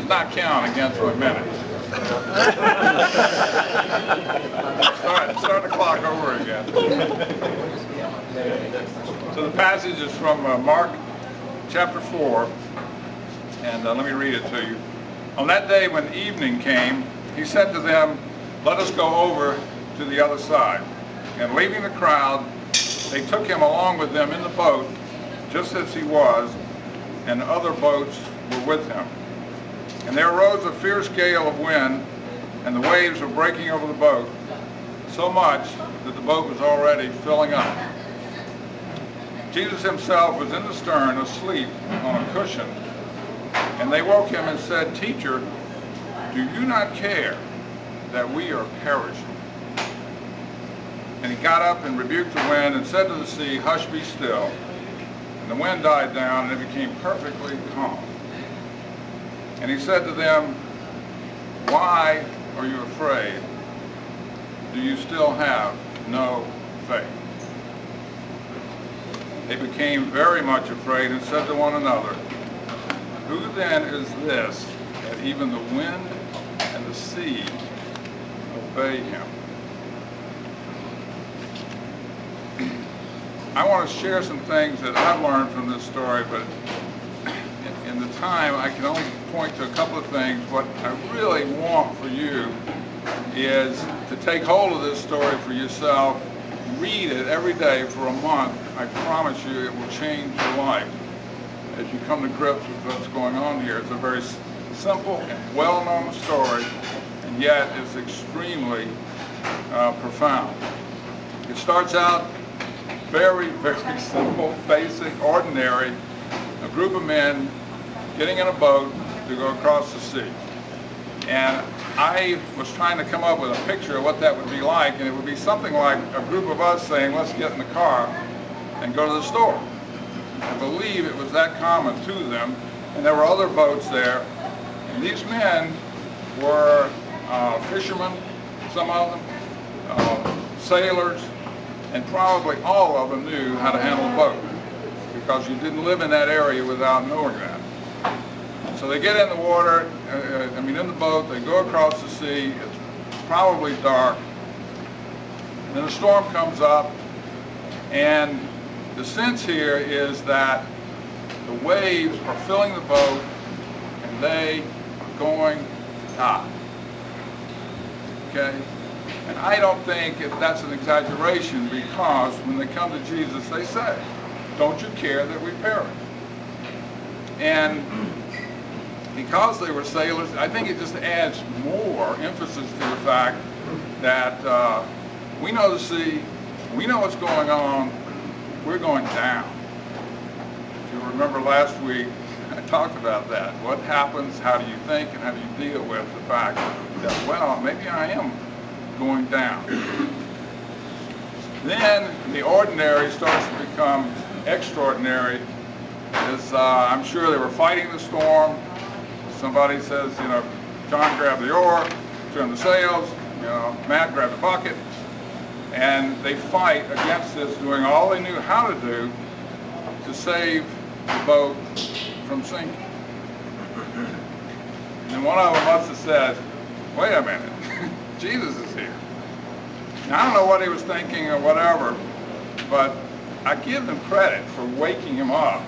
not count against my minutes. Start the clock over again. So the passage is from Mark chapter 4, and let me read it to you. On that day when evening came, he said to them, "Let us go over to the other side." And leaving the crowd, they took him along with them in the boat, just as he was, and other boats were with him. And there arose a fierce gale of wind, and the waves were breaking over the boat, so much that the boat was already filling up. Jesus himself was in the stern, asleep on a cushion. And they woke him and said, "Teacher, do you not care that we are perishing?" And he got up and rebuked the wind and said to the sea, "Hush, be still." And the wind died down, and it became perfectly calm. And he said to them, "Why are you afraid? Do you still have no faith?" They became very much afraid and said to one another, "Who then is this that even the wind and the sea obey him?" I want to share some things that I've learned from this story, but in the time I can only point to a couple of things. What I really want for you is to take hold of this story for yourself, read it every day for a month. I promise you it will change your life as you come to grips with what's going on here. It's a very simple and well-known story, and yet it's extremely profound. It starts out very, very simple, basic, ordinary. A group of men getting in a boat to go across the sea. And I was trying to come up with a picture of what that would be like, and it would be something like a group of us saying, "Let's get in the car and go to the store." I believe it was that common to them, and there were other boats there. And these men were fishermen, some of them, sailors, and probably all of them knew how to handle a boat, because you didn't live in that area without knowing that. So they get in the water, in the boat, they go across the sea. It's probably dark. Then a storm comes up, and the sense here is that the waves are filling the boat, and they are going to die. Okay? And I don't think if that's an exaggeration, because when they come to Jesus, they say, "Don't you care that we perish?" And because they were sailors, I think it just adds more emphasis to the fact that we know the sea, we know what's going on, we're going down. If you remember last week, I talked about that. What happens, how do you think, and how do you deal with the fact that, well, maybe I am going down. Then the ordinary starts to become extraordinary. As I'm sure they were fighting the storm. Somebody says, John grabbed the oar, turned the sails, Matt grabbed the bucket, and they fight against this, doing all they knew how to do to save the boat from sinking. And then one of them must have said, "Wait a minute, Jesus is here." Now, I don't know what he was thinking or whatever, but I give them credit for waking him up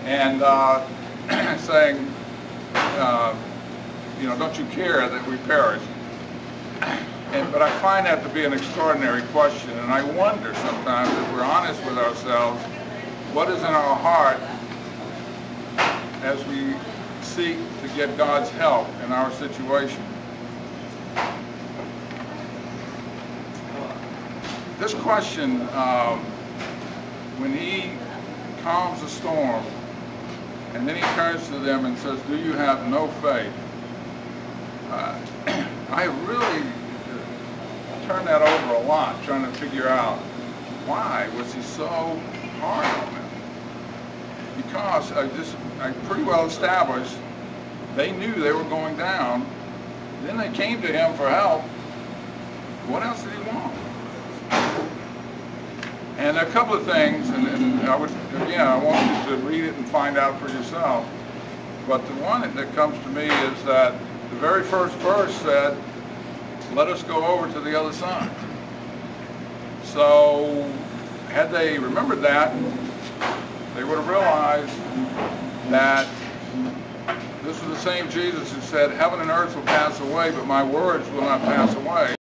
and saying, "Don't you care that we perish?" But I find that to be an extraordinary question, and I wonder sometimes, if we're honest with ourselves, what is in our heart as we seek to get God's help in our situation. This question, when he calms the storm, and then he turns to them and says, "Do you have no faith?" I really turned that over a lot, trying to figure out why was he so hard on them. Because I pretty well established they knew they were going down. Then they came to him for help. What else did he want? And a couple of things, and I want you to read it and find out for yourself. But the one that comes to me is that the very first verse said, let us go over to the other side. So had they remembered that, they would have realized that this was the same Jesus who said, heaven and earth will pass away, but my words will not pass away.